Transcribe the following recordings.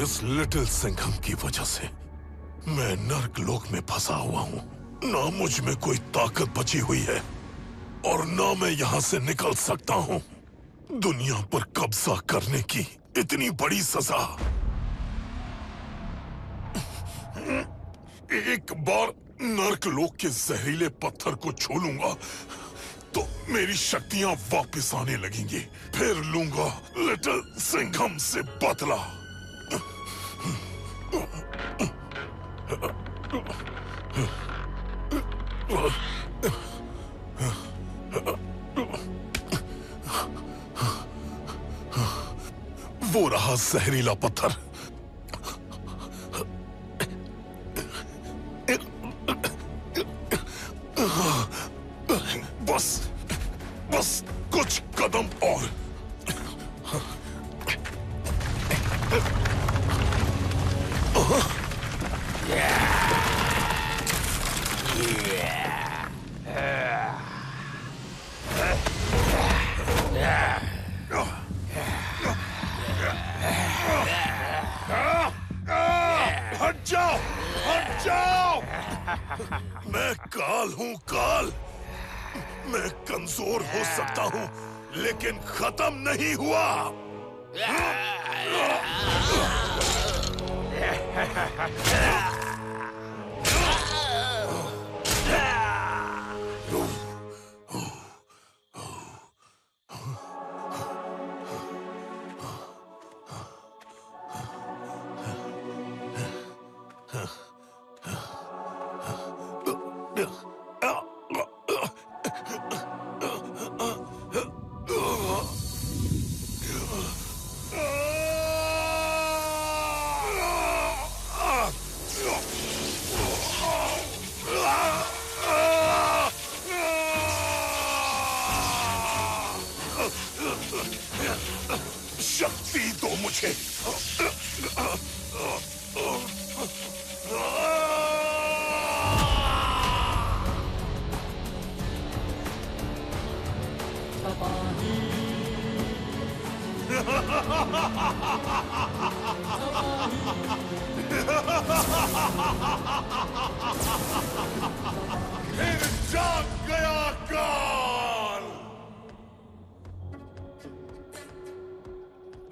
इस लिटिल सिंघम की वजह से मैं नर्क लोक में फंसा हुआ हूं। ना मुझ में कोई ताकत बची हुई है और ना मैं यहां से निकल सकता हूं। दुनिया पर कब्जा करने की इतनी बड़ी सजा। एक बार नर्क लोक के जहरीले पत्थर को छू लूंगा तो मेरी शक्तियां वापस आने लगेंगी। फिर लूंगा लिटिल सिंघम से बदला। वो रहा जहरीला पत्थर। बस कुछ कदम और। हट जाओ, हट जाओ। मैं काल हूं, काल। मैं कमजोर हो सकता हूं लेकिन खत्म नहीं हुआ। शक्ति दो मुझे। फिर जाग गया काल।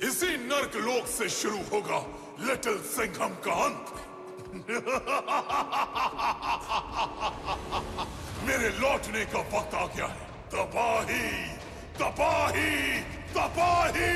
इसी नर्क लोक से शुरू होगा लिटिल सिंघम का अंत। मेरे लौटने का वक्त आ गया है। तबाही, तबाही, तबाही।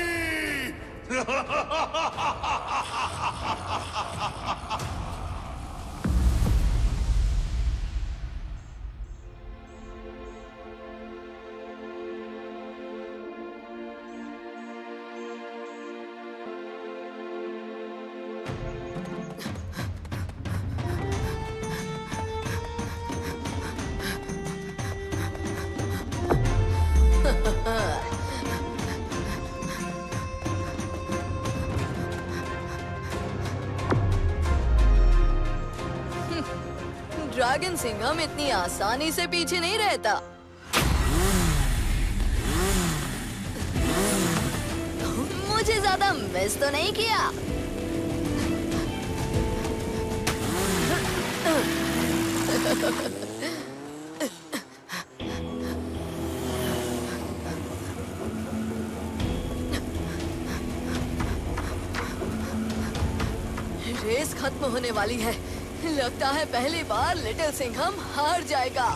ड्रैगन सिंघम इतनी आसानी से पीछे नहीं रहता। मुझे ज्यादा मिस तो नहीं किया। रेस खत्म होने वाली है। लगता है पहली बार लिटिल सिंघम हार जाएगा।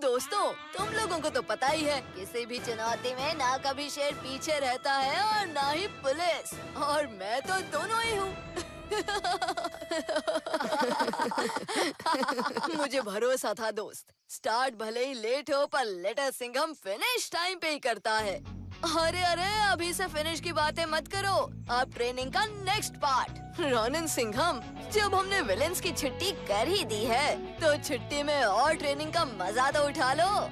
दोस्तों, तुम लोगों को तो पता ही है, किसी भी चुनौती में ना कभी शेर पीछे रहता है और ना ही पुलिस। और मैं तो दोनों ही हूँ। मुझे भरोसा था दोस्त। स्टार्ट भले ही लेट हो पर लिटिल सिंघम फिनिश टाइम पे ही करता है। अरे अरे अभी से फिनिश की बातें मत करो। अब ट्रेनिंग का नेक्स्ट पार्ट। रोनिन सिंघम, जब हमने विलेंस की छुट्टी कर ही दी है तो छुट्टी में और ट्रेनिंग का मजा तो उठा लो।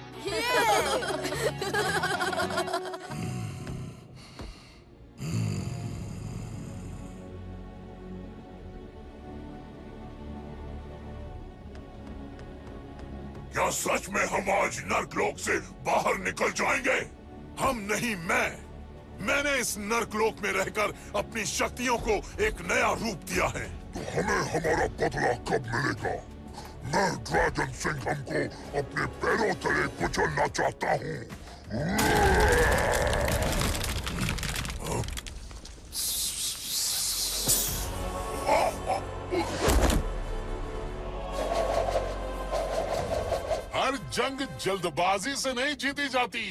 क्या सच में हम आज नर्कलोक से बाहर निकल जाएंगे? हम नहीं, मैंने इस नर्कलोक में रहकर अपनी शक्तियों को एक नया रूप दिया है। तो हमें हमारा बदला कब मिलेगा? मैं ड्रैगन सिंघम को अपने पैरों तले कुचलना चाहता हूँ। हर जंग जल्दबाजी से नहीं जीती जाती।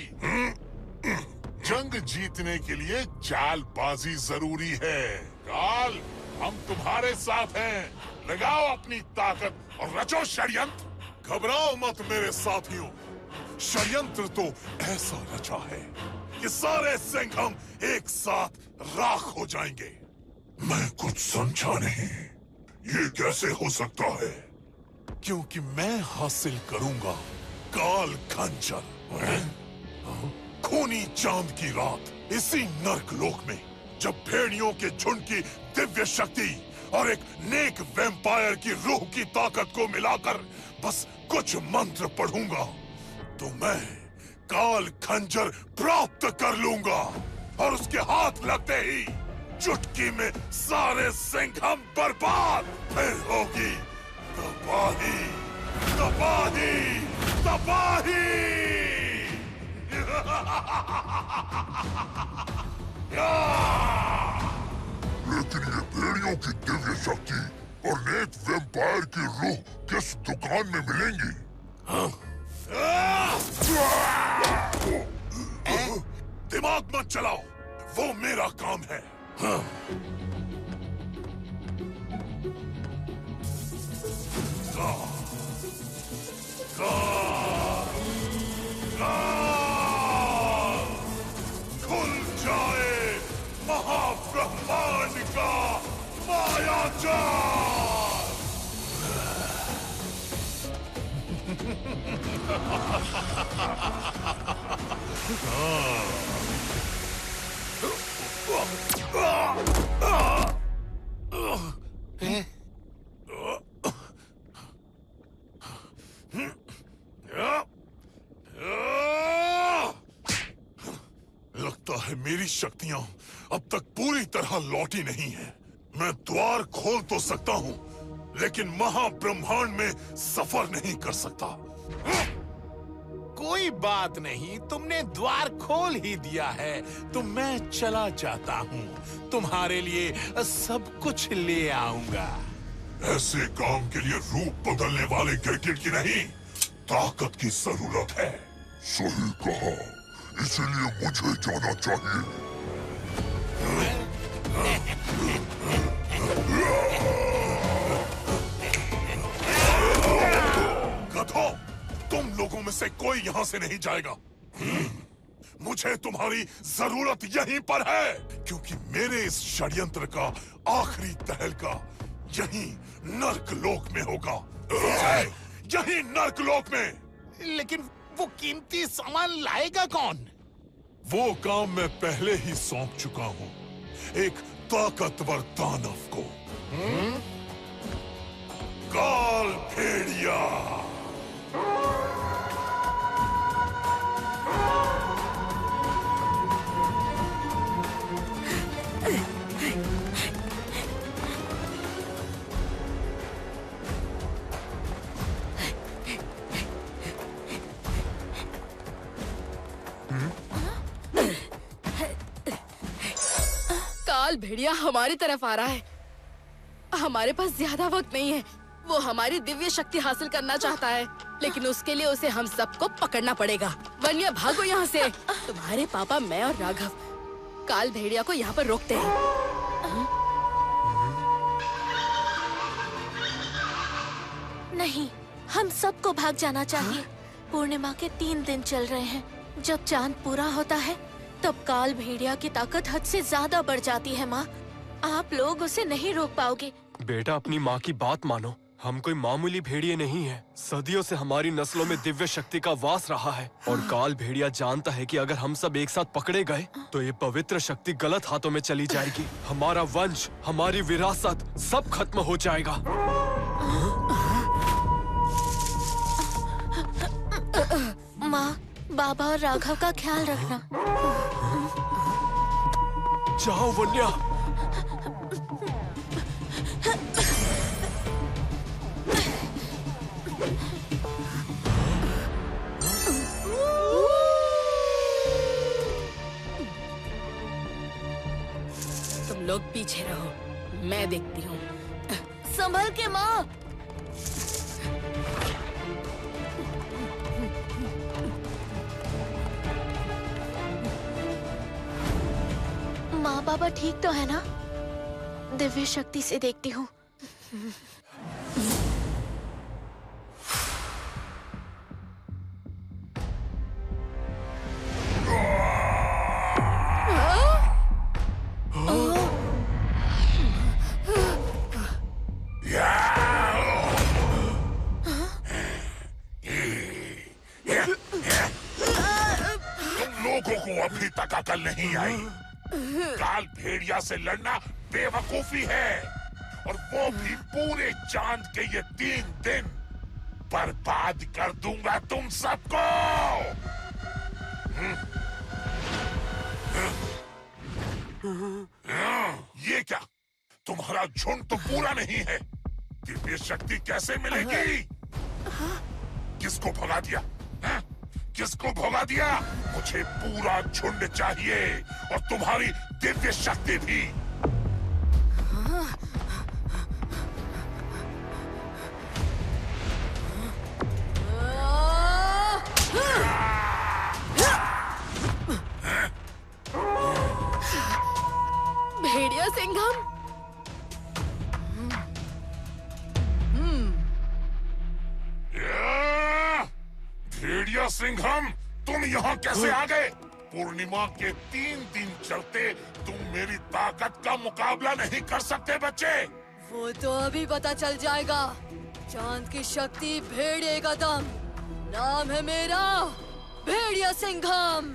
जंग जीतने के लिए चालबाजी जरूरी है। काल, हम तुम्हारे साथ हैं। लगाओ अपनी ताकत और रचो षड्यंत्र। घबराओ मत मेरे साथियों, षड्यंत्र तो ऐसा रचा है कि सारे सिंघम एक साथ राख हो जाएंगे। मैं कुछ समझा नहीं, ये कैसे हो सकता है? क्योंकि मैं हासिल करूंगा काल खंजर। खूनी चांद की रात इसी नर्कलोक में, जब भेड़ियों के झुंड की दिव्य शक्ति और एक नेक वैम्पायर की रूह की ताकत को मिलाकर बस कुछ मंत्र पढ़ूंगा तो मैं काल खंजर प्राप्त कर लूंगा और उसके हाथ लगते ही चुटकी में सारे सिंघम बर्बाद। फिर होगी तबाही, तबाही, तबाही। लेकिन ये भेड़ियों की दिव्य शक्ति और नेक वैम्पायर की रूह किस दुकान में मिलेंगी? दिमाग मत चलाओ, वो मेरा काम है। खुल जाए महाब्रह्मांड का मायाजाल। लगता है मेरी शक्तियां अब तक पूरी तरह लौटी नहीं है। मैं द्वार खोल तो सकता हूँ लेकिन महाब्रह्मांड में सफर नहीं कर सकता। कोई बात नहीं, तुमने द्वार खोल ही दिया है तो मैं चला जाता हूँ। तुम्हारे लिए सब कुछ ले आऊंगा। ऐसे काम के लिए रूप बदलने वाले गैजेट की नहीं, ताकत की जरूरत है। सही कहा, इसीलिए मुझे जाना चाहिए। गधों, तुम लोगों में से कोई यहाँ से नहीं जाएगा। मुझे तुम्हारी जरूरत यहीं पर है, क्योंकि मेरे इस षड्यंत्र का आखिरी तहलका यहीं नर्कलोक में होगा। यहीं नर्कलोक में। लेकिन वो कीमती सामान लाएगा कौन? वो काम मैं पहले ही सौंप चुका हूँ एक ताकतवर दानव को। काल भेड़िया। काल भेड़िया हमारी तरफ आ रहा है। हमारे पास ज्यादा वक्त नहीं है। वो हमारी दिव्य शक्ति हासिल करना चाहता है, लेकिन उसके लिए उसे हम सबको पकड़ना पड़ेगा। वन्या, भागो यहाँ से। तुम्हारे पापा, मैं और राघव काल भेड़िया को यहाँ पर रोकते हैं। नहीं, हम सबको भाग जाना चाहिए। पूर्णिमा के 3 दिन चल रहे हैं। जब चांद पूरा होता है तब काल भेड़िया की ताकत हद से ज्यादा बढ़ जाती है माँ। आप लोग उसे नहीं रोक पाओगे। बेटा, अपनी माँ की बात मानो। हम कोई मामूली भेड़िए नहीं हैं। सदियों से हमारी नस्लों में दिव्य शक्ति का वास रहा है और काल भेड़िया जानता है कि अगर हम सब एक साथ पकड़े गए तो ये पवित्र शक्ति गलत हाथों में चली जाएगी। हमारा वंश, हमारी विरासत सब खत्म हो जाएगा। माँ, बाबा और राघव का ख्याल रखना। जाओ वन्या। तुम लोग पीछे रहो, मैं देखती हूँ। संभल के माँ। माँ बाबा ठीक तो है ना? दिव्य शक्ति से देखती हूँ। लोगों को अभी तक अकल नहीं आई। काल भेड़िया से लड़ना बेवकूफी है, और वो भी पूरे चांद के ये 3 दिन। बर्बाद कर दूंगा तुम सबको। ये क्या, तुम्हारा झुंड तो पूरा नहीं है। दिव्य शक्ति कैसे मिलेगी? किसको भगा दिया? हा? किसको भगा दिया? मुझे पूरा झुंड चाहिए, और तुम्हारी दिव्य शक्ति भी। भेड़िया सिंघम। भेड़िया सिंघम, तुम यहाँ कैसे आ गए? पूर्णिमा के 3 दिन चलते तुम मेरी ताकत का मुकाबला नहीं कर सकते बच्चे। वो तो अभी पता चल जाएगा। चांद की शक्ति, भेड़िए का दम। नाम है मेरा भेड़िया सिंघम।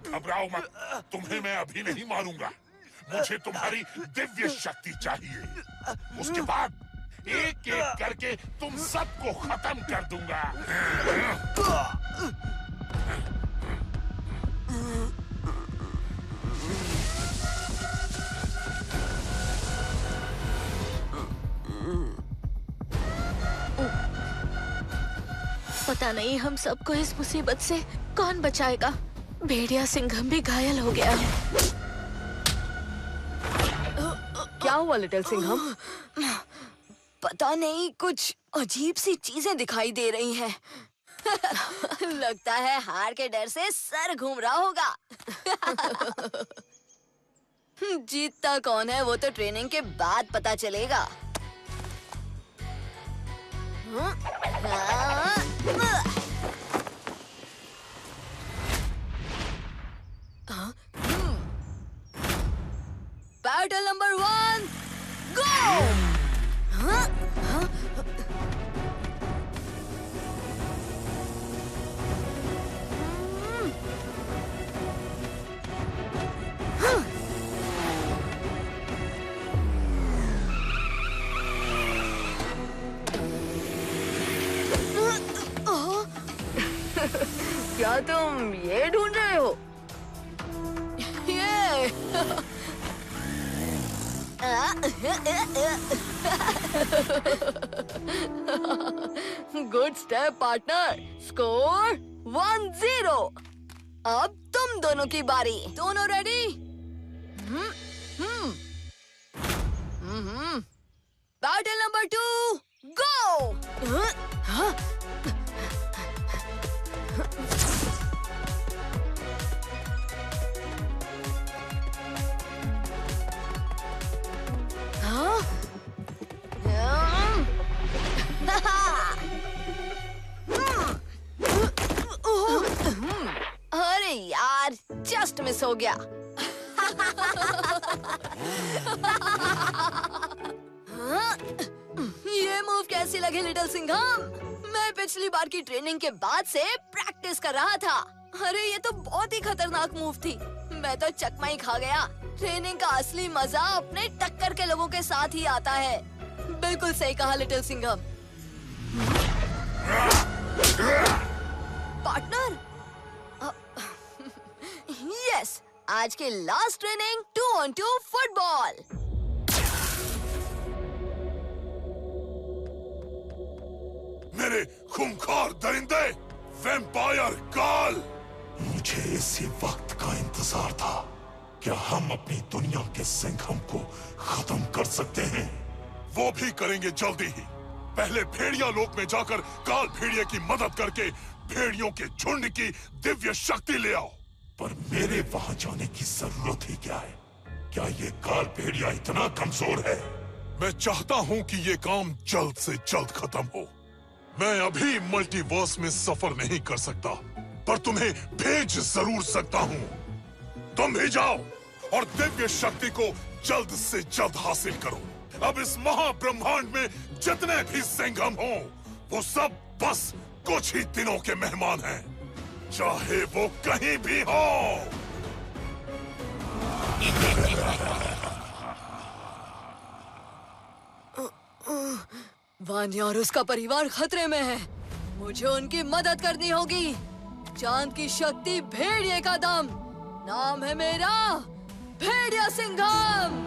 घबराओ मत, तुम्हें मैं अभी नहीं मारूंगा। मुझे तुम्हारी दिव्य शक्ति चाहिए। उसके बाद एक एक करके तुम सबको खत्म कर दूंगा। पता नहीं हम सबको इस मुसीबत से कौन बचाएगा। भेड़िया सिंघम भी घायल हो गया है। क्या हुआ लिटिल सिंघम? पता नहीं, कुछ अजीब सी चीजें दिखाई दे रही हैं। लगता है हार के डर से सर घूम रहा होगा। जीतता कौन है वो तो ट्रेनिंग के बाद पता चलेगा। बैटल नंबर 1 गो। क्या तुम ये ढूंढ रहे हो? ये गुड स्टेप पार्टनर। स्कोर 1-0। अब तुम दोनों की बारी। दोनों रेडी? बैटल नंबर 2 गो। अरे यार, जस्ट मिस हो गया। ये मूव कैसी लगी लिटिल सिंघम? मैं पिछली बार की ट्रेनिंग के बाद से प्रैक्टिस कर रहा था। अरे ये तो बहुत ही खतरनाक मूव थी। मैं तो चकमा ही खा गया। ट्रेनिंग का असली मजा अपने टक्कर के लोगों के साथ ही आता है। बिल्कुल सही कहा लिटिल सिंघम। पार्टनर, यस, आज के लास्ट ट्रेनिंग 2-on-2 फुटबॉल। मेरे खूंखार दरिंदे, वैम्पायर काल, मुझे इसी वक्त का इंतजार था। क्या हम अपनी दुनिया के सिंघम को खत्म कर सकते हैं? वो भी करेंगे जल्दी ही। पहले भेड़िया लोक में जाकर काल भेड़िए की मदद करके भेड़ियों के झुंड की दिव्य शक्ति ले आओ। पर मेरे वहां जाने की जरूरत ही क्या है? क्या ये काल भेड़िया इतना कमजोर है? मैं चाहता हूं कि ये काम जल्द से जल्द खत्म हो। मैं अभी मल्टीवर्स में सफर नहीं कर सकता, पर तुम्हें भेज जरूर सकता हूं। तुम भी जाओ और दिव्य शक्ति को जल्द से जल्द हासिल करो। अब इस महाब्रह्मांड में जितने भी सिंघम हो, वो सब बस कुछ ही दिनों के मेहमान हैं, चाहे वो कहीं भी हो। वान्या और उसका परिवार खतरे में है। मुझे उनकी मदद करनी होगी। चांद की शक्ति, भेड़िए का दम, नाम है मेरा भेड़िया सिंघम।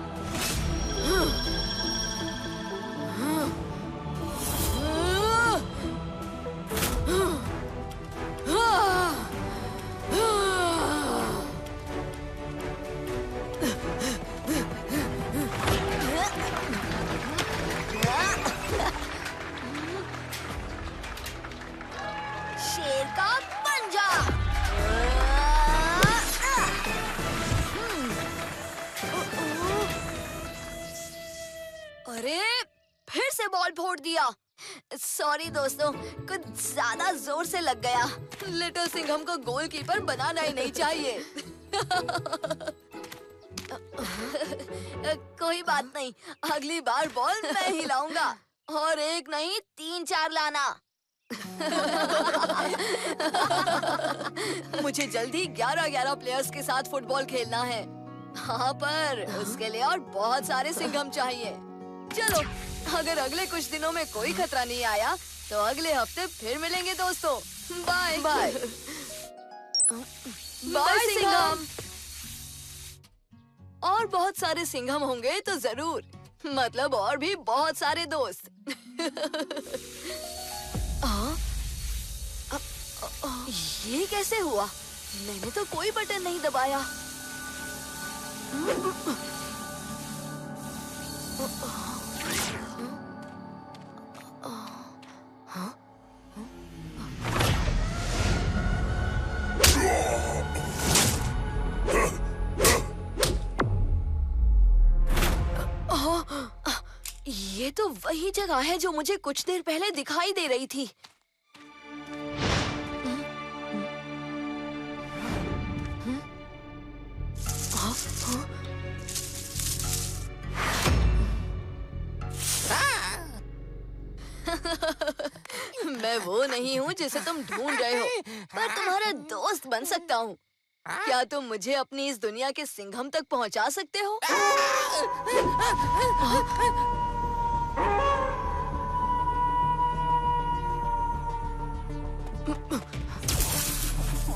शेर का पंजा। अरे फिर से बॉल फोड़ दिया। सॉरी दोस्तों, कुछ ज्यादा जोर से लग गया। लिटिल सिंघम को गोलकीपर बनाना ही नहीं चाहिए। कोई बात नहीं, अगली बार बॉल मैं ही लाऊंगा। और एक नहीं 3-4 लाना। मुझे जल्दी 11-11 प्लेयर्स के साथ फुटबॉल खेलना है। हाँ, पर उसके लिए और बहुत सारे सिंघम चाहिए। चलो, अगर अगले कुछ दिनों में कोई खतरा नहीं आया तो अगले हफ्ते फिर मिलेंगे दोस्तों। Bye bye. बाय सिंघम। और बहुत सारे सिंघम होंगे तो जरूर, मतलब और भी बहुत सारे दोस्त। ये कैसे हुआ? मैंने तो कोई बटन नहीं दबाया। ये तो वही जगह है जो मुझे कुछ देर पहले दिखाई दे रही थी। मैं वो नहीं हूँ जिसे तुम ढूंढ रहे हो, पर तुम्हारा दोस्त बन सकता हूँ। क्या तुम मुझे अपनी इस दुनिया के सिंघम तक पहुँचा सकते हो?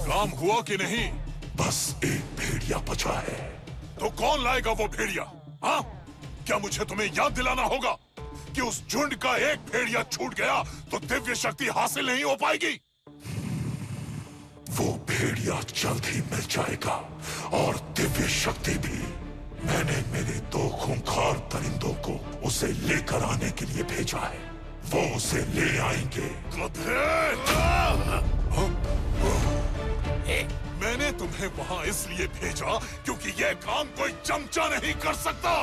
काम हुआ कि नहीं? बस एक भेड़िया बचा है। तो कौन लाएगा वो भेड़िया? हाँ? क्या मुझे तुम्हें याद दिलाना होगा कि उस झुंड का एक भेड़िया छूट गया तो दिव्य शक्ति हासिल नहीं हो पाएगी? वो भेड़िया जल्द ही मिल जाएगा और दिव्य शक्ति भी। मैंने मेरे 2 खूंखार परिंदों को उसे लेकर आने के लिए भेजा है। वो उसे ले आएंगे। मैंने तुम्हें वहाँ इसलिए भेजा क्योंकि यह काम कोई चमचा नहीं कर सकता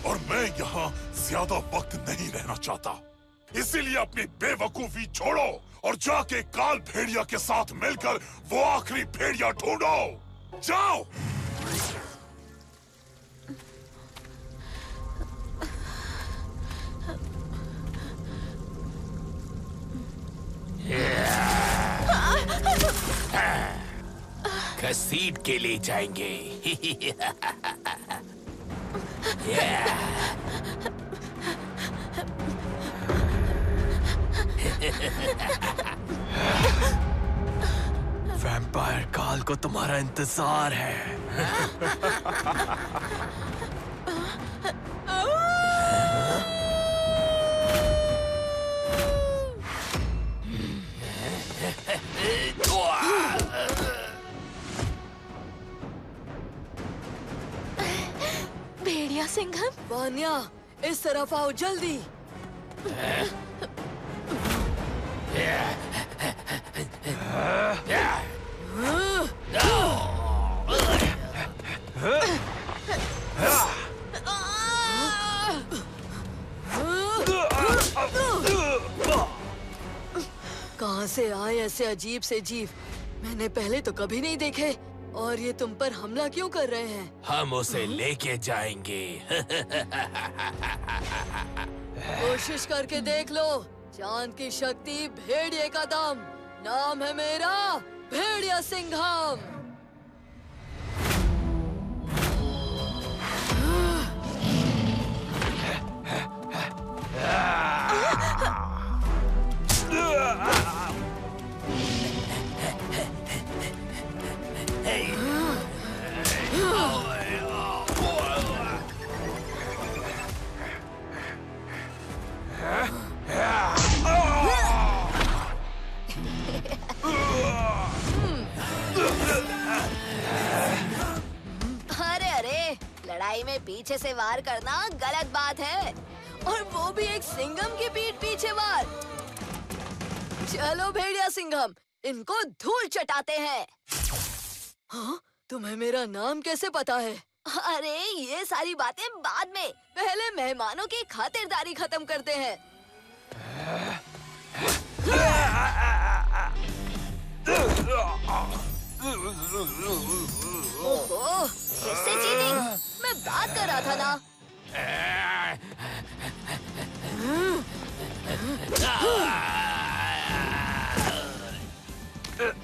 और मैं यहाँ ज्यादा वक्त नहीं रहना चाहता। इसीलिए अपनी बेवकूफी छोड़ो और जाके काल भेड़िया के साथ मिलकर वो आखिरी भेड़िया ढूंढो। जाओ। घसीट के ले जाएंगे। वैम्पायर काल को तुम्हारा इंतजार है। भेड़िया सिंघम, वान्या, इस तरफ आओ जल्दी। कहाँ से आए ऐसे अजीब से जीव? मैंने पहले तो कभी नहीं देखे। और ये तुम पर हमला क्यों कर रहे हैं? हम उसे लेके जाएंगे। कोशिश करके देख लो। चांद की शक्ति, भेड़िए का दम। नाम है मेरा भेड़िया सिंघम। अरे अरे, लड़ाई में पीछे से वार करना गलत बात है, और वो भी एक सिंघम की पीठ पीछे वार। चलो भेड़िया सिंघम, इनको धूल चटाते हैं। हाँ? तुम्हें मेरा नाम कैसे पता है? अरे ये सारी बातें बाद में, पहले मेहमानों की खातिरदारी खत्म करते हैं। ओहो, फिर से चीटिंग। मैं बात कर रहा था ना।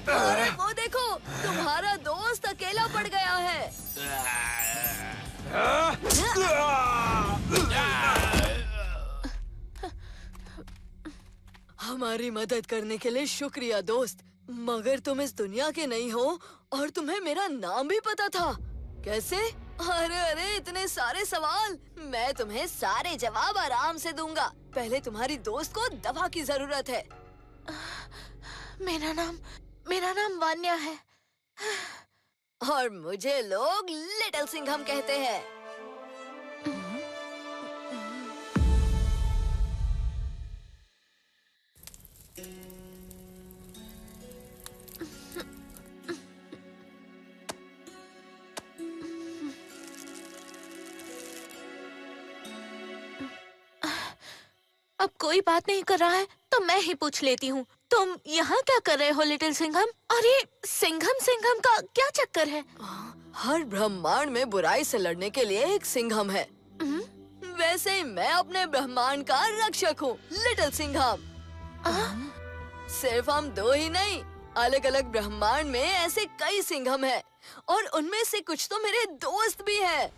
अरे वो देखो, तुम्हारा दोस्त अकेला पड़ गया है। हमारी मदद करने के लिए शुक्रिया दोस्त, मगर तुम इस दुनिया के नहीं हो और तुम्हें मेरा नाम भी पता था। कैसे? अरे अरे, इतने सारे सवाल। मैं तुम्हें सारे जवाब आराम से दूंगा। पहले तुम्हारी दोस्त को दवा की जरूरत है। मेरा नाम वान्या है। और मुझे लोग लिटिल सिंघम कहते हैं। अब कोई बात नहीं कर रहा है तो मैं ही पूछ लेती हूँ। तुम यहाँ क्या कर रहे हो लिटिल सिंघम? और ये सिंघम सिंघम का क्या चक्कर है? हर ब्रह्मांड में बुराई से लड़ने के लिए एक सिंघम है। वैसे ही मैं अपने ब्रह्मांड का रक्षक हूँ, लिटिल सिंघम। सिर्फ हम दो ही नहीं, अलग अलग ब्रह्मांड में ऐसे कई सिंघम हैं और उनमें से कुछ तो मेरे दोस्त भी हैं।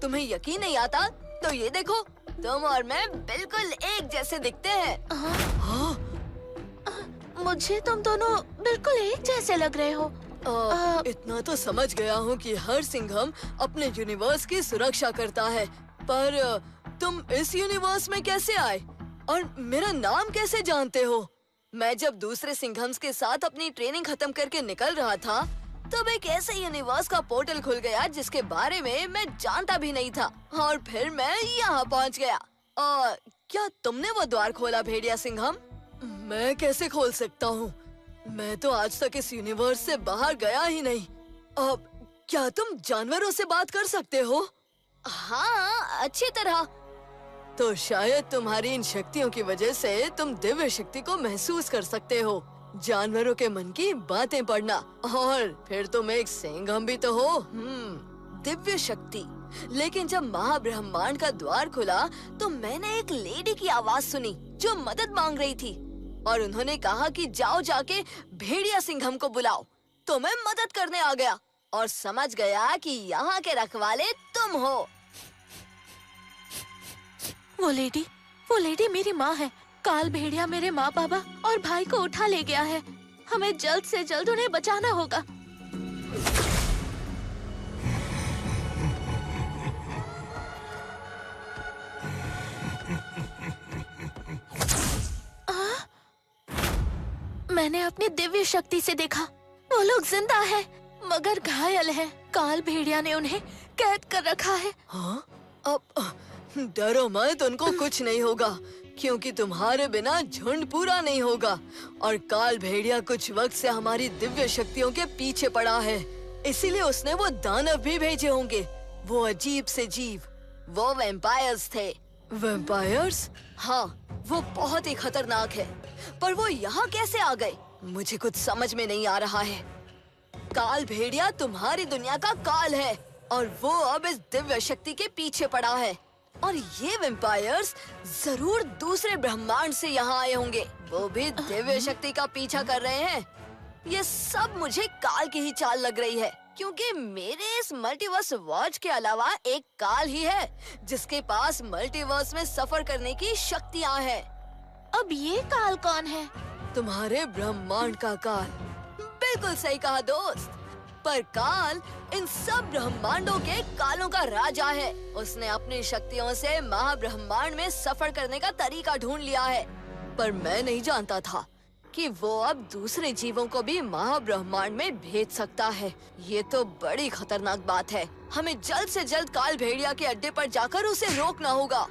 तुम्हें यकीन नहीं आता? तो ये देखो, तुम और मैं बिल्कुल एक जैसे दिखते हैं। मुझे तुम दोनों बिल्कुल एक जैसे लग रहे हो। इतना तो समझ गया हूँ कि हर सिंघम अपने यूनिवर्स की सुरक्षा करता है, पर तुम इस यूनिवर्स में कैसे आए और मेरा नाम कैसे जानते हो? मैं जब दूसरे सिंघम्स के साथ अपनी ट्रेनिंग खत्म करके निकल रहा था, तब एक ऐसे यूनिवर्स का पोर्टल खुल गया जिसके बारे में मैं जानता भी नहीं था, और फिर मैं यहाँ पहुँच गया। क्या तुमने वो द्वार खोला, भेड़िया सिंघम? मैं कैसे खोल सकता हूँ? मैं तो आज तक इस यूनिवर्स से बाहर गया ही नहीं। अब क्या तुम जानवरों से बात कर सकते हो? हाँ, अच्छी तरह। तो शायद तुम्हारी इन शक्तियों की वजह से तुम दिव्य शक्ति को महसूस कर सकते हो, जानवरों के मन की बातें पढ़ना, और फिर तुम एक सिंघम भी तो हो। दिव्य शक्ति। लेकिन जब महाब्रह्मांड का द्वार खुला तो मैंने एक लेडी की आवाज सुनी जो मदद मांग रही थी, और उन्होंने कहा कि जाओ जाके भेड़िया सिंघम को बुलाओ। तो मैं मदद करने आ गया और समझ गया कि यहाँ के रखवाले तुम हो। वो लेडी मेरी माँ है। काल भेड़िया मेरे माँ बाबा और भाई को उठा ले गया है। हमें जल्द से जल्द उन्हें बचाना होगा। मैंने अपनी दिव्य शक्ति से देखा, वो लोग जिंदा है मगर घायल है। काल भेड़िया ने उन्हें कैद कर रखा है। हाँ? अब डरो मत, उनको कुछ नहीं होगा, क्योंकि तुम्हारे बिना झुंड पूरा नहीं होगा। और काल भेड़िया कुछ वक्त से हमारी दिव्य शक्तियों के पीछे पड़ा है, इसीलिए उसने वो दानव भी भेजे होंगे, वो अजीब से जीव। वो वैम्पायर्स थे। वैम्पायर्स? हाँ, वो बहुत ही खतरनाक है, पर वो यहाँ कैसे आ गए मुझे कुछ समझ में नहीं आ रहा है। काल भेड़िया तुम्हारी दुनिया का काल है और वो अब इस दिव्य शक्ति के पीछे पड़ा है, और ये वैम्पायर्स जरूर दूसरे ब्रह्मांड से यहाँ आए होंगे, वो भी दिव्य शक्ति का पीछा कर रहे हैं। ये सब मुझे काल की ही चाल लग रही है, क्योंकि मेरे इस मल्टीवर्स वॉच के अलावा एक काल ही है जिसके पास मल्टीवर्स में सफर करने की शक्तियाँ हैं। अब ये काल कौन है? तुम्हारे ब्रह्मांड का काल। बिल्कुल सही कहा दोस्त, पर काल इन सब ब्रह्मांडों के कालों का राजा है। उसने अपनी शक्तियों से महाब्रह्मांड में सफर करने का तरीका ढूंढ लिया है, पर मैं नहीं जानता था कि वो अब दूसरे जीवों को भी महाब्रह्मांड में भेज सकता है। ये तो बड़ी खतरनाक बात है। हमें जल्द से जल्द काल भेड़िया के अड्डे पर जाकर उसे रोकना होगा।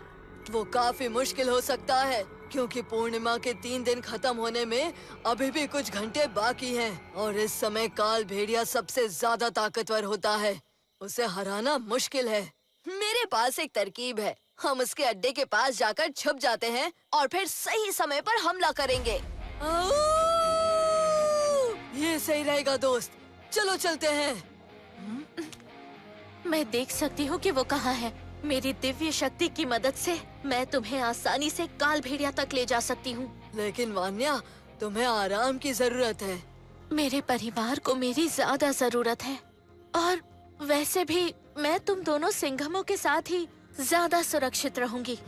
वो काफी मुश्किल हो सकता है, क्योंकि पूर्णिमा के 3 दिन खत्म होने में अभी भी कुछ घंटे बाकी हैं, और इस समय काल भेड़िया सबसे ज्यादा ताकतवर होता है। उसे हराना मुश्किल है। मेरे पास एक तरकीब है। हम उसके अड्डे के पास जाकर छुप जाते हैं और फिर सही समय पर हमला करेंगे। ये सही रहेगा दोस्त, चलो चलते हैं। मैं देख सकती हूँ कि वो कहाँ है। मेरी दिव्य शक्ति की मदद से मैं तुम्हें आसानी से काल भेड़िया तक ले जा सकती हूँ। लेकिन वान्या, तुम्हें आराम की जरूरत है। मेरे परिवार को मेरी ज्यादा जरूरत है, और वैसे भी मैं तुम दोनों सिंघमों के साथ ही ज्यादा सुरक्षित रहूंगी।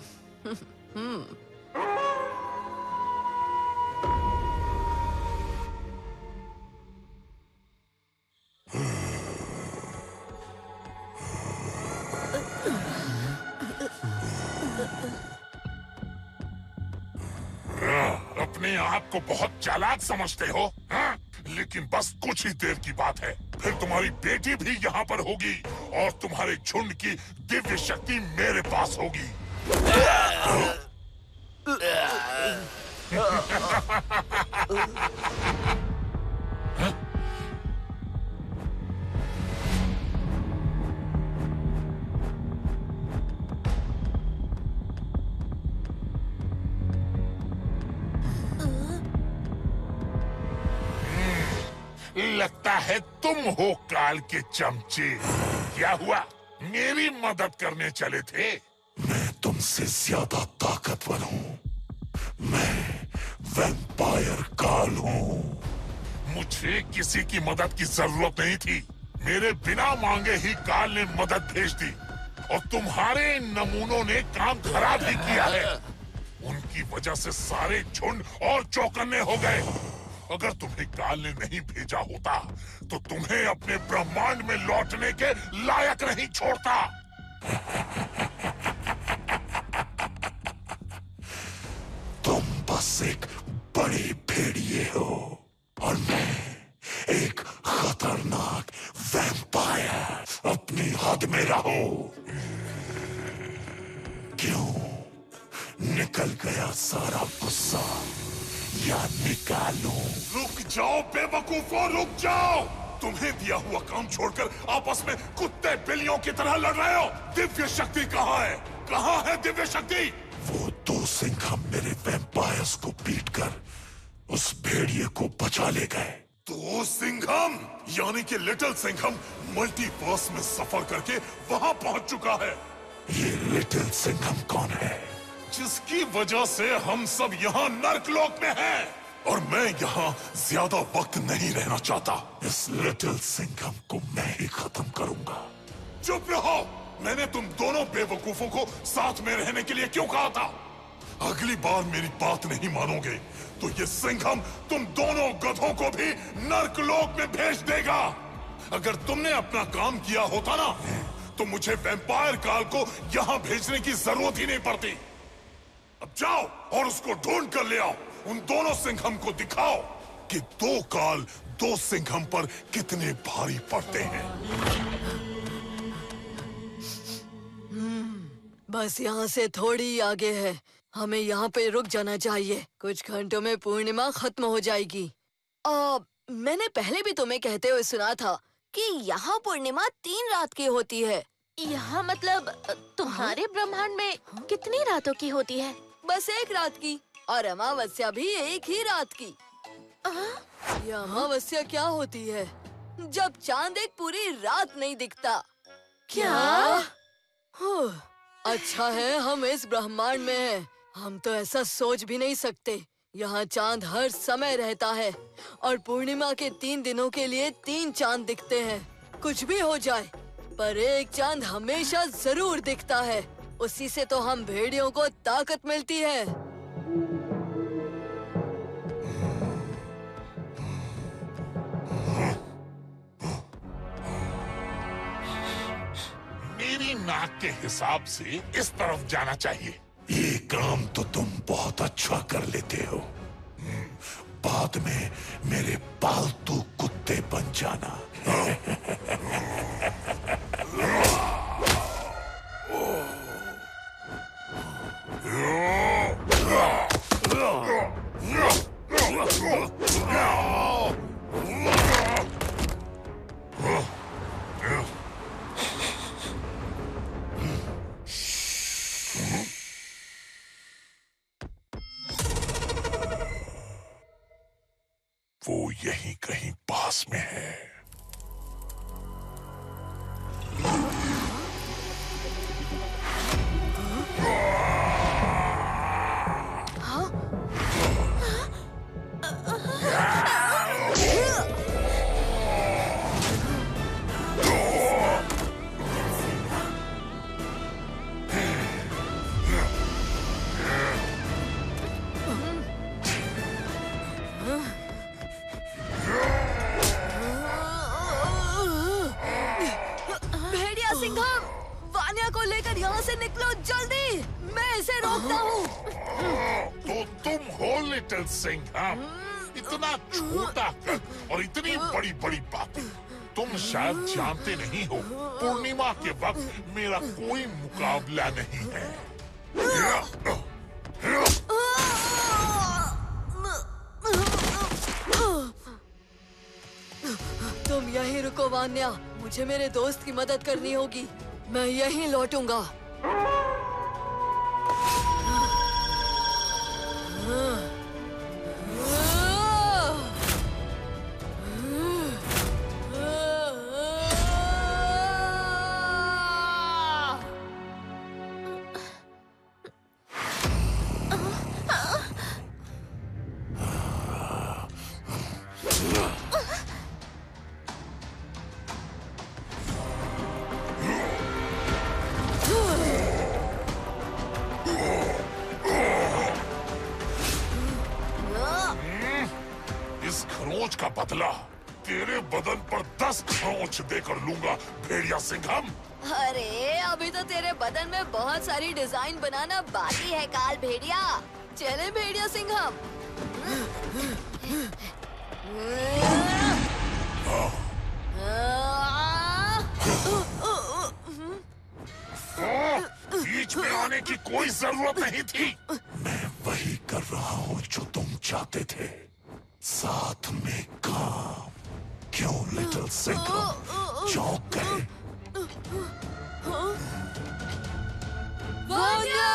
अपने आप को बहुत चालाक समझते हो, हाँ? लेकिन बस कुछ ही देर की बात है, फिर तुम्हारी बेटी भी यहाँ पर होगी और तुम्हारे झुंड की दिव्य शक्ति मेरे पास होगी। लगता है तुम हो काल के चमचे। क्या हुआ? मेरी मदद करने चले थे? मैं तुमसे ज्यादा ताकतवर हूँ। मैं वैम्पायर काल हूँ। मुझे किसी की मदद की जरूरत नहीं थी। मेरे बिना मांगे ही काल ने मदद भेज दी और तुम्हारे इन नमूनों ने काम खराब ही किया है। उनकी वजह से सारे झुंड और चौकन्ने हो गए। अगर तुम्हें काल ने नहीं भेजा होता तो तुम्हें अपने ब्रह्मांड में लौटने के लायक नहीं छोड़ता। तुम बस एक बड़े भेड़िए हो और मैं एक खतरनाक वैम्पायर। अपनी हद में रहो। क्यों निकल गया सारा गुस्सा या निकालूं? रुक जाओ बेवकूफों, रुक जाओ। तुम्हें दिया हुआ काम छोड़कर आपस में कुत्ते बिल्लियों की तरह लड़ रहे हो। दिव्य शक्ति कहाँ है? कहाँ है दिव्य शक्ति? वो दो सिंघम मेरे वैम्पायर्स को पीटकर उस भेड़िए को बचा ले गए। दो सिंघम? यानी कि लिटिल सिंघम मल्टीवर्स में सफर करके वहां पहुंच चुका है। ये लिटिल सिंघम कौन है? जिसकी वजह से हम सब यहाँ नर्कलोक में हैं। और मैं यहाँ ज्यादा वक्त नहीं रहना चाहता। इस लिटिल सिंघम को मैं ही खत्म करूंगा। चुप रहो। मैंने तुम दोनों बेवकूफों को साथ में रहने के लिए क्यों कहा था? अगली बार मेरी बात नहीं मानोगे तो ये सिंघम तुम दोनों गधों को भी नर्कलोक में भेज देगा। अगर तुमने अपना काम किया होता ना तो मुझे वैम्पायर काल को यहाँ भेजने की जरूरत ही नहीं पड़ती। अब जाओ और उसको ढूंढ कर ले आओ। उन दोनों सिंघम को दिखाओ कि दो काल दो सिंघम पर कितने भारी पड़ते हैं। बस यहाँ से थोड़ी ही आगे है। हमें यहाँ पे रुक जाना चाहिए। कुछ घंटों में पूर्णिमा खत्म हो जाएगी। मैंने पहले भी तुम्हें कहते हुए सुना था कि यहाँ पूर्णिमा 3 रात की होती है। यहाँ मतलब तुम्हारे ब्रह्मांड में कितनी रातों की होती है? बस 1 रात की और अमावस्या भी 1 ही रात की। यह अमावस्या क्या होती है? जब चांद एक पूरी रात नहीं दिखता। क्या? अच्छा है हम इस ब्रह्मांड में हैं। हम तो ऐसा सोच भी नहीं सकते। यहाँ चांद हर समय रहता है और पूर्णिमा के 3 दिनों के लिए 3 चांद दिखते हैं। कुछ भी हो जाए पर एक चांद हमेशा जरूर दिखता है। उसी से तो हम भेड़ियों को ताकत मिलती है। मेरी नाक के हिसाब से इस तरफ जाना चाहिए। ये काम तो तुम बहुत अच्छा कर लेते हो। बाद में मेरे पालतू कुत्ते बन जाना। वो यहीं कहीं पास में है। यहाँ से निकलो जल्दी। मैं इसे रोकता हूँ। तो तुम हो लिटिल सिंघम। इतना छोटा कद और इतनी बड़ी बड़ी बातें तुम शायद जानते नहीं हो। पूर्णिमा के वक्त मेरा कोई मुकाबला नहीं है। तुम यहीं रुको वान्या। मुझे मेरे दोस्त की मदद करनी होगी। मैं यहीं लौटूंगा। कुछ देकर लूंगा भेड़िया सिंघम। अरे अभी तो तेरे बदन में बहुत सारी डिजाइन बनाना बाकी है काल भेड़िया। चले भेड़िया सिंघम। बीच में आने की कोई जरूरत नहीं थी। मैं वही कर रहा हूँ जो तुम चाहते थे, साथ में काम। क्यों लिटिल सिंघम चौंक गए? वान्या!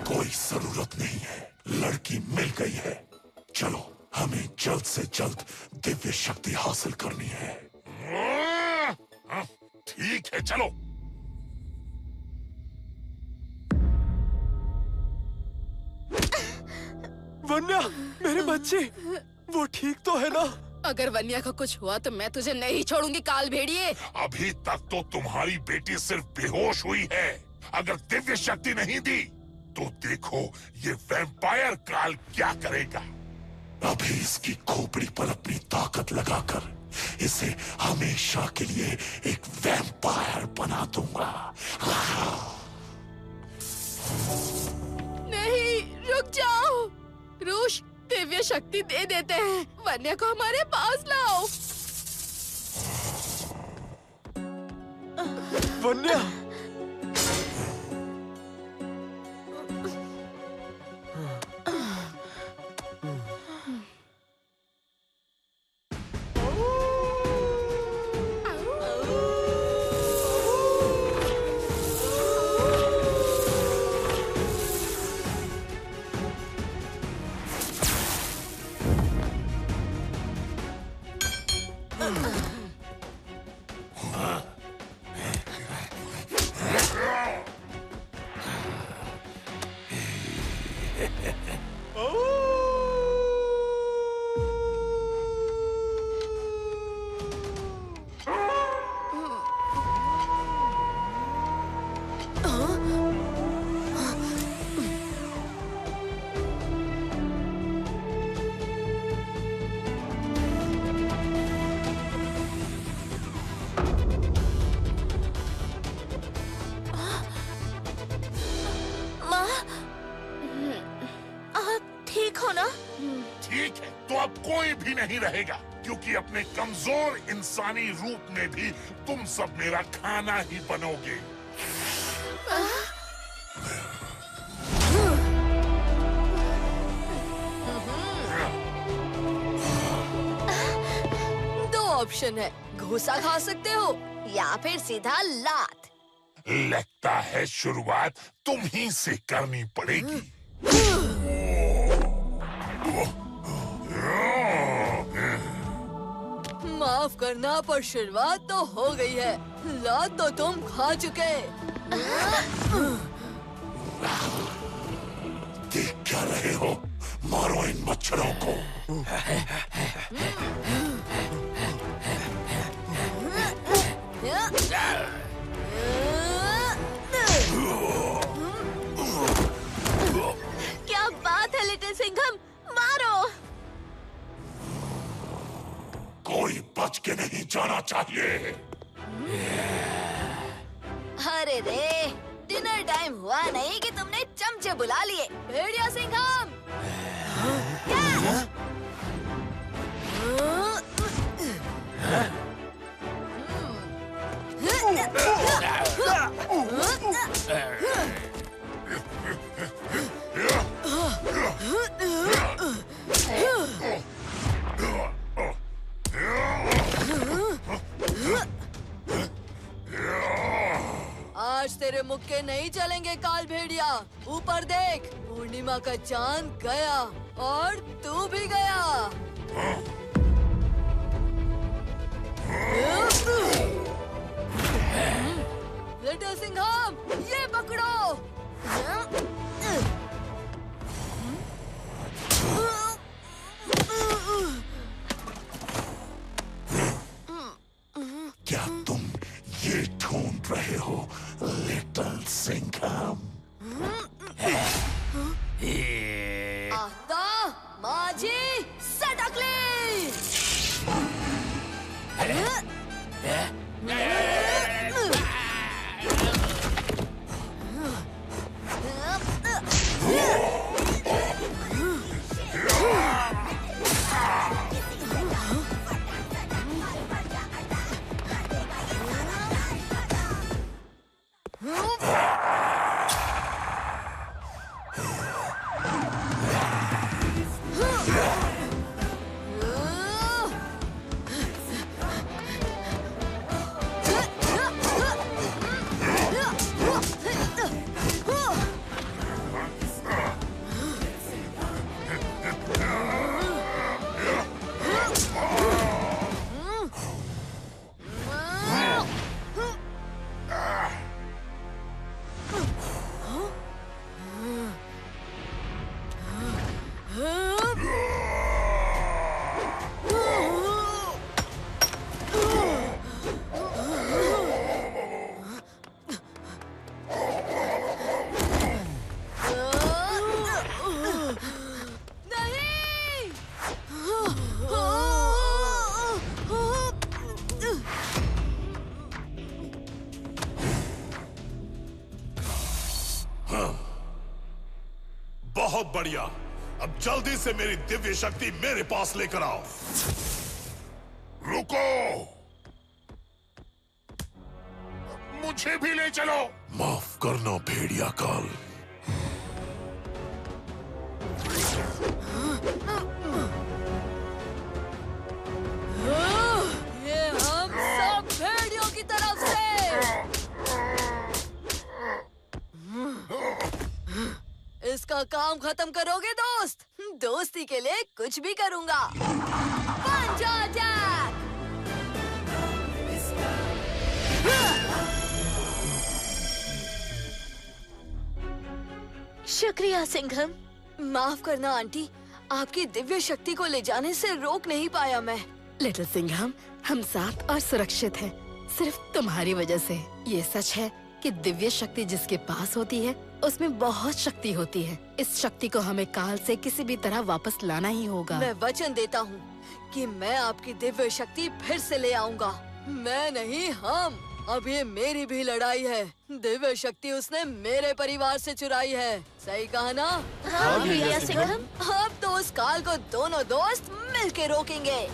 कोई जरूरत नहीं है, लड़की मिल गई है। चलो हमें जल्द से जल्द दिव्य शक्ति हासिल करनी है। ठीक है चलो। वन्या, मेरे बच्चे, वो ठीक तो है ना? अगर वन्या को कुछ हुआ तो मैं तुझे नहीं छोड़ूंगी काल भेड़िए। अभी तक तो तुम्हारी बेटी सिर्फ बेहोश हुई है। अगर दिव्य शक्ति नहीं दी तो देखो ये वैम्पायर काल क्या करेगा। अभी इसकी खोपड़ी पर अपनी ताकत लगाकर इसे हमेशा के लिए एक वैम्पायर बना दूंगा। नहीं, रुक जाओ। रूश, दिव्य शक्ति दे देते हैं। वन्या को हमारे पास लाओ। वन्या, ठीक है तो अब कोई भी नहीं रहेगा, क्योंकि अपने कमजोर इंसानी रूप में भी तुम सब मेरा खाना ही बनोगे। दो ऑप्शन है, घूसा खा सकते हो या फिर सीधा लात। लगता है शुरुआत तुम ही से करनी पड़ेगी। माफ करना पर शुरुआत तो हो गई है, लात तो तुम खा चुके। देख क्या रहे हो? मारो इन मच्छरों को। क्या बात है लिटिल सिंघम, मारो। कोई बच के नहीं जाना चाहिए। अरे रे, डिनर टाइम हुआ नहीं कि तुमने चमचे बुला लिए। भेड़िया सिंघम, आज तेरे मुक्के नहीं चलेंगे काल भेड़िया। ऊपर देख, पूर्णिमा का चांद गया और तू भी गया। लिटिल सिंघम, ये पकड़ो। लौट रहे हो लिटिल सिंघम? आता माझी सटकली। बहुत बढ़िया। अब जल्दी से मेरी दिव्य शक्ति मेरे पास लेकर आओ। रुको, मुझे भी ले चलो। माफ करना भेड़िया काल। ये हम सब भेड़ियों की तरफ से। इसका काम खत्म करोगे दोस्त? दोस्ती के लिए कुछ भी करूंगा। पंच अटैक! शुक्रिया सिंघम। माफ करना आंटी, आपकी दिव्य शक्ति को ले जाने से रोक नहीं पाया मैं। लिटिल सिंघम, हम साथ और सुरक्षित हैं, सिर्फ तुम्हारी वजह से। ये सच है कि दिव्य शक्ति जिसके पास होती है उसमें बहुत शक्ति होती है। इस शक्ति को हमें काल से किसी भी तरह वापस लाना ही होगा। मैं वचन देता हूँ कि मैं आपकी दिव्य शक्ति फिर से ले आऊंगा। मैं नहीं, हम। अब ये मेरी भी लड़ाई है। दिव्य शक्ति उसने मेरे परिवार से चुराई है। सही कहा ना? हाँ भैया सिंघम। अब तो उस काल को दोनों दोस्त मिलके रोकेंगे।